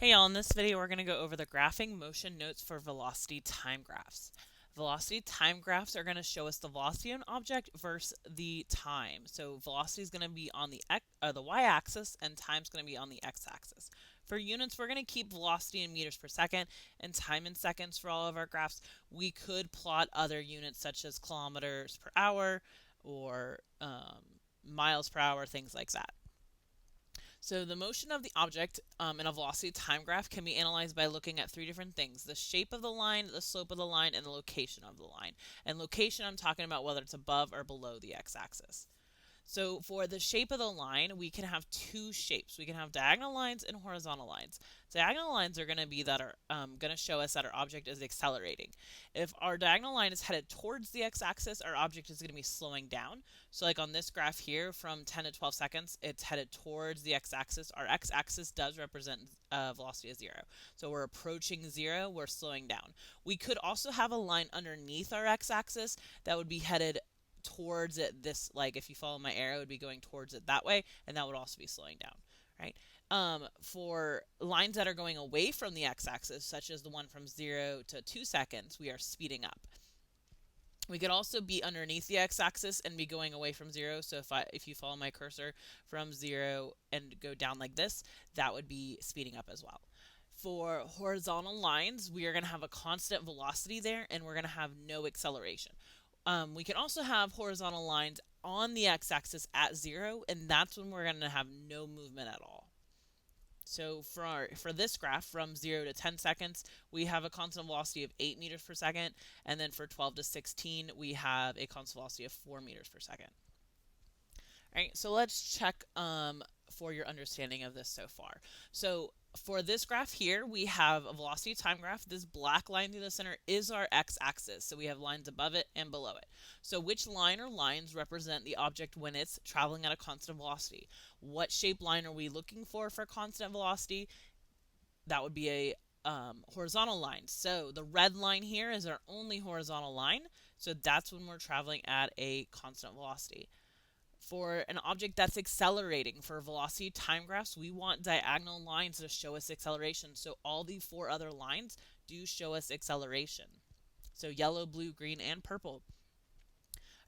Hey y'all, in this video we're going to go over the graphing motion notes for velocity time graphs. Velocity time graphs are going to show us the velocity of an object versus the time. So velocity is going to be on the y-axis and time is going to be on the x-axis. For units, we're going to keep velocity in meters per second and time in seconds for all of our graphs. We could plot other units such as kilometers per hour or miles per hour, things like that. So the motion of the object in a velocity time graph can be analyzed by looking at three different things: the shape of the line, the slope of the line, and the location of the line. And location, I'm talking about whether it's above or below the x-axis. So for the shape of the line, we can have two shapes. We can have diagonal lines and horizontal lines. Diagonal lines are going to be that are going to show us that our object is accelerating. If our diagonal line is headed towards the x-axis, our object is going to be slowing down. So like on this graph here, from 10 to 12 seconds, it's headed towards the x-axis. Our x-axis does represent velocity as 0. So we're approaching 0, we're slowing down. We could also have a line underneath our x-axis that would be headed towards it. This, like, if you follow my arrow, it would be going towards it that way, and that would also be slowing down, right? For lines that are going away from the x-axis, such as the one from 0 to 2 seconds, we are speeding up. We could also be underneath the x-axis and be going away from 0. So if you follow my cursor from 0 and go down like this, that would be speeding up as well. For horizontal lines, we are going to have a constant velocity there, and we're going to have no acceleration. We can also have horizontal lines on the x-axis at 0, and that's when we're going to have no movement at all. So for this graph, from 0 to 10 seconds, we have a constant velocity of 8 meters per second, and then for 12 to 16, we have a constant velocity of 4 meters per second. All right, so let's check for your understanding of this so far. So for this graph here, we have a velocity time graph. This black line through the center is our x-axis. So we have lines above it and below it. So which line or lines represent the object when it's traveling at a constant velocity? What shape line are we looking for constant velocity? That would be a horizontal line. So the red line here is our only horizontal line. So that's when we're traveling at a constant velocity. For an object that's accelerating, for velocity time graphs, we want diagonal lines to show us acceleration. So all the four other lines do show us acceleration. So yellow, blue, green, and purple.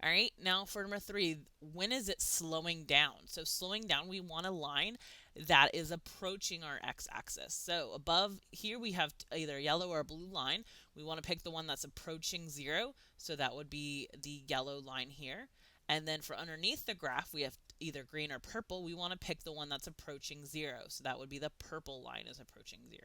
All right, now for number 3, when is it slowing down? So slowing down, we want a line that is approaching our x-axis. So above here we have either a yellow or a blue line. We want to pick the one that's approaching 0, so that would be the yellow line here. And then for underneath the graph, we have either green or purple. We want to pick the one that's approaching 0, so that would be the purple line is approaching 0.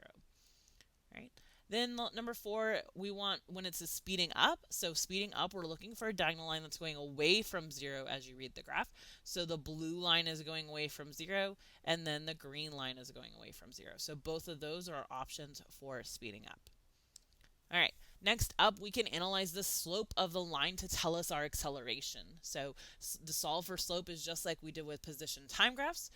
Right? Then number 4, we want when it's a speeding up. So speeding up, we're looking for a diagonal line that's going away from 0 as you read the graph. So the blue line is going away from 0, and then the green line is going away from 0. So both of those are options for speeding up. All right, next up, we can analyze the slope of the line to tell us our acceleration. So the solve for slope is just like we did with position time graphs.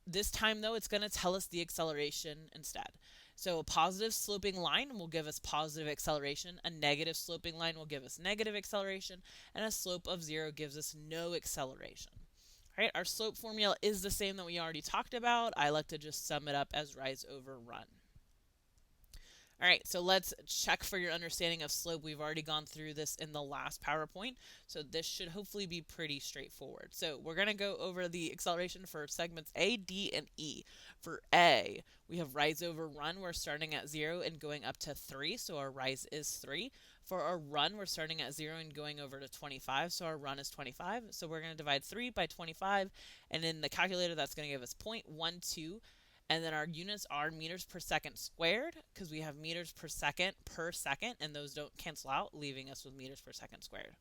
This time, though, it's going to tell us the acceleration instead. So a positive sloping line will give us positive acceleration, a negative sloping line will give us negative acceleration, and a slope of 0 gives us no acceleration. All right, our slope formula is the same that we already talked about. I like to just sum it up as rise over run. All right, so let's check for your understanding of slope. We've already gone through this in the last PowerPoint, so this should hopefully be pretty straightforward. So we're going to go over the acceleration for segments A, D, and E. For A, we have rise over run. We're starting at 0 and going up to 3, so our rise is 3. For our run, we're starting at 0 and going over to 25, so our run is 25. So we're going to divide 3 by 25, and in the calculator, that's going to give us 0.12. And then our units are meters per second squared, because we have meters per second, and those don't cancel out, leaving us with meters per second squared.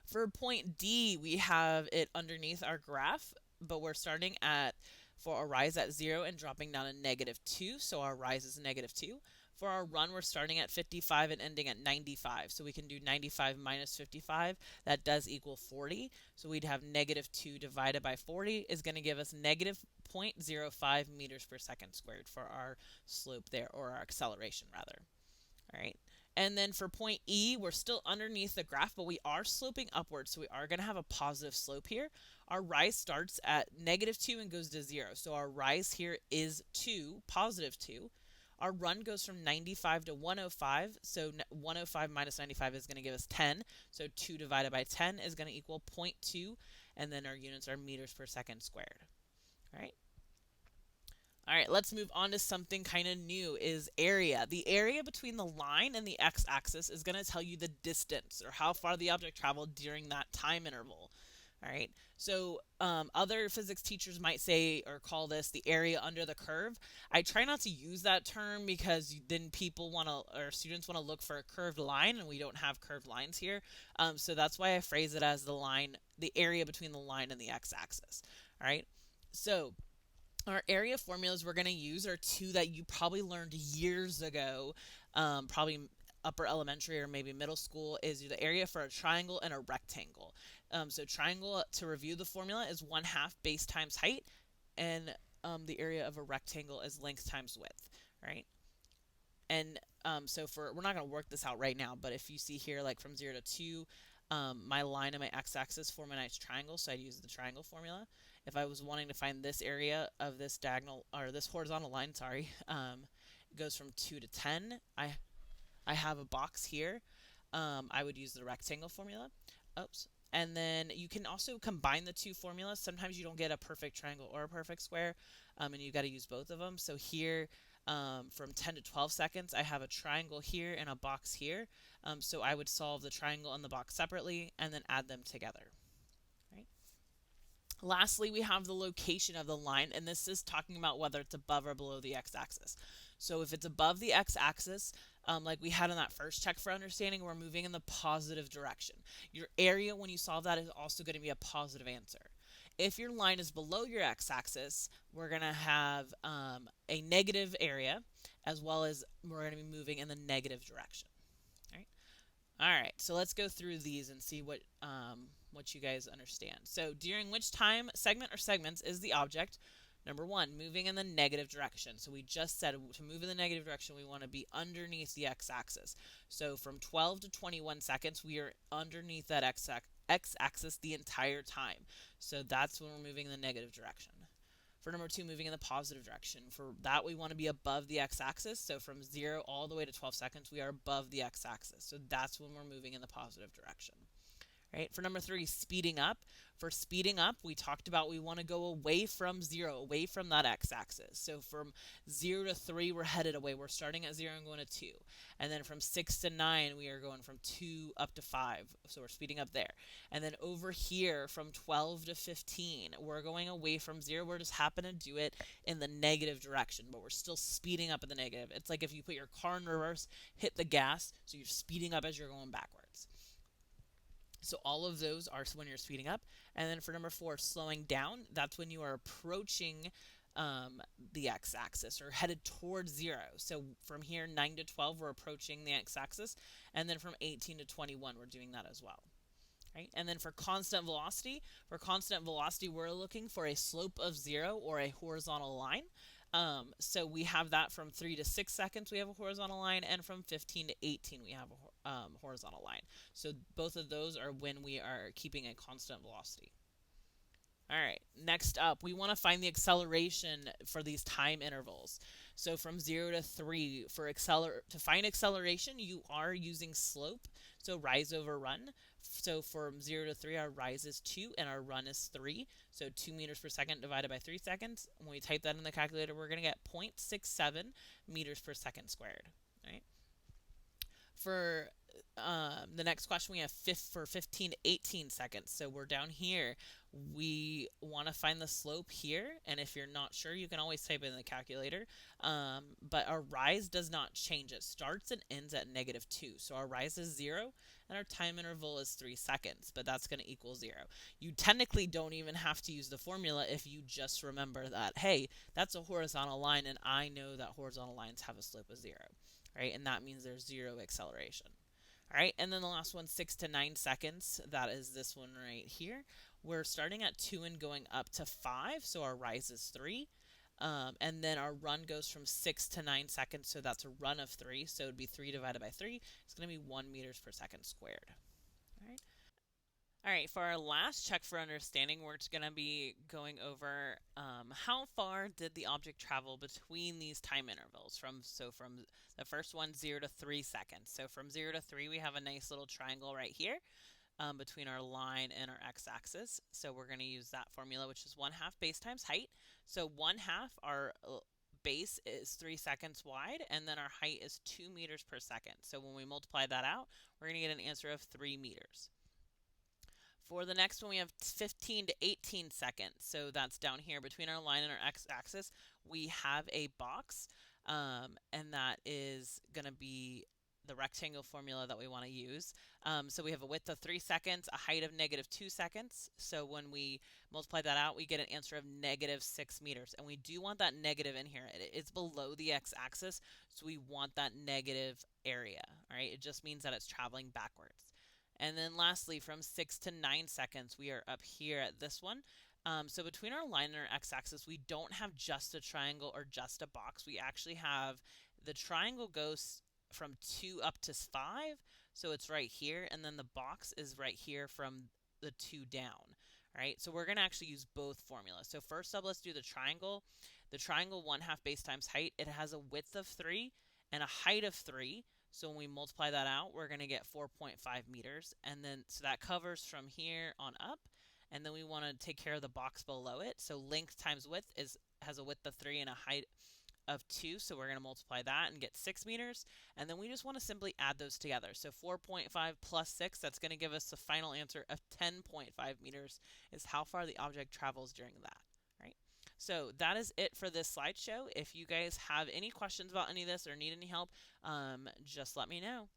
For point D, we have it underneath our graph, but we're starting at, for a rise at 0 and dropping down to -2, so our rise is -2. For our run, we're starting at 55 and ending at 95, so we can do 95 minus 55. That does equal 40, so we'd have -2 divided by 40 is going to give us -0.05 meters per second squared for our slope there, or our acceleration rather. All right. And then for point E, we're still underneath the graph, but we are sloping upwards, so we are going to have a positive slope here. Our rise starts at -2 and goes to 0. So our rise here is 2, positive 2. Our run goes from 95 to 105. So 105 minus 95 is going to give us 10. So 2 divided by 10 is going to equal 0.2. And then our units are meters per second squared. All right. All right, let's move on to something kind of new is area. The area between the line and the x-axis is going to tell you the distance or how far the object traveled during that time interval. All right, so other physics teachers might say or call this the area under the curve. I try not to use that term because then people want to, or students want to look for a curved line, and we don't have curved lines here. So that's why I phrase it as the line, the area between the line and the x-axis. All right, so our area formulas we're going to use are two that you probably learned years ago, probably upper elementary or maybe middle school, is the area for a triangle and a rectangle. So triangle, to review the formula, is 1/2 base times height, and the area of a rectangle is length times width, right? And so we're not going to work this out right now, but if you see here, like from 0 to 2, my line and my x-axis form a nice triangle, so I'd use the triangle formula. If I was wanting to find this area of this diagonal, or this horizontal line, sorry, it goes from 2 to 10. I have a box here. I would use the rectangle formula. Oops. And then you can also combine the two formulas. Sometimes you don't get a perfect triangle or a perfect square, and you got to use both of them. So here, from 10 to 12 seconds, I have a triangle here and a box here. So I would solve the triangle and the box separately and then add them together. Right? Lastly, we have the location of the line, and this is talking about whether it's above or below the x-axis. So if it's above the x-axis, like we had in that first check for understanding, we're moving in the positive direction. Your area, when you solve that, is also going to be a positive answer. If your line is below your x-axis, we're going to have a negative area, as well as we're going to be moving in the negative direction. All right, so let's go through these and see what you guys understand. So during which time segment or segments is the object, number 1, moving in the negative direction? So we just said to move in the negative direction, we want to be underneath the x-axis. So from 12 to 21 seconds, we are underneath that x-axis the entire time. So that's when we're moving in the negative direction. For number 2, moving in the positive direction. For that, we want to be above the x-axis. So from 0 all the way to 12 seconds, we are above the x-axis. So that's when we're moving in the positive direction. Right? For number 3, speeding up. For speeding up, we talked about we want to go away from 0, away from that x-axis. So from 0 to 3, we're headed away. We're starting at 0 and going to 2. And then from 6 to 9, we are going from 2 up to 5. So we're speeding up there. And then over here, from 12 to 15, we're going away from 0. We're just happen to do it in the negative direction, but we're still speeding up in the negative. It's like if you put your car in reverse, hit the gas, so you're speeding up as you're going backwards. So all of those are when you're speeding up. And then for number 4, slowing down, that's when you are approaching the x-axis or headed towards 0. So from here, 9 to 12, we're approaching the x-axis. And then from 18 to 21, we're doing that as well. Right? And then for constant velocity, we're looking for a slope of 0 or a horizontal line. So we have that from 3 to 6 seconds, we have a horizontal line, and from 15 to 18, we have a horizontal line. So both of those are when we are keeping a constant velocity. All right, next up, we want to find the acceleration for these time intervals. So from 0 to 3, to find acceleration, you are using slope, so rise over run. So from 0 to 3, our rise is 2 and our run is 3. So 2 meters per second divided by 3 seconds. When we type that in the calculator, we're going to get 0.67 meters per second squared. Right? For the next question, we have for 15 to 18 seconds. So we're down here. We want to find the slope here, and if you're not sure, you can always type it in the calculator. But our rise does not change. It starts and ends at -2. So our rise is 0, and our time interval is 3 seconds, but that's going to equal 0. You technically don't even have to use the formula if you just remember that, hey, that's a horizontal line, and I know that horizontal lines have a slope of 0. Right? And that means there's 0 acceleration. All right, and then the last one, 6 to 9 seconds. That is this one right here. We're starting at 2 and going up to 5, so our rise is 3. And then our run goes from 6 to 9 seconds, so that's a run of 3. So it would be 3 divided by 3. It's going to be 1 meters per second squared. All right. All right, for our last check for understanding, we're just going to be going over how far did the object travel between these time intervals. From the first one, 0 to 3 seconds. So from 0 to 3, we have a nice little triangle right here between our line and our x-axis. So we're going to use that formula, which is 1/2 base times height. So 1/2, our base is 3 seconds wide, and then our height is 2 meters per second. So when we multiply that out, we're going to get an answer of 3 meters. For the next one, we have 15 to 18 seconds. So that's down here between our line and our x-axis. We have a box, and that is going to be the rectangle formula that we want to use. So we have a width of 3 seconds, a height of -2 seconds. So when we multiply that out, we get an answer of -6 meters. And we do want that negative in here. It's below the x-axis, so we want that negative area. All right, it just means that it's traveling backwards. And then lastly, from 6 to 9 seconds, we are up here at this one. So between our line and our x-axis, we don't have just a triangle or just a box. We actually have the triangle goes from 2 up to 5, so it's right here, and then the box is right here from the 2 down. All right, so we're going to actually use both formulas. So first up, let's do the triangle. The triangle 1/2 base times height. It has a width of 3 and a height of 3. So when we multiply that out, we're going to get 4.5 meters. And then, so that covers from here on up. And then we want to take care of the box below it. So length times width has a width of 3 and a height of 2. So we're going to multiply that and get 6 meters. And then we just want to simply add those together. So 4.5 plus 6, that's going to give us the final answer of 10.5 meters is how far the object travels during that. Right? So that is it for this slideshow. If you guys have any questions about any of this or need any help, just let me know.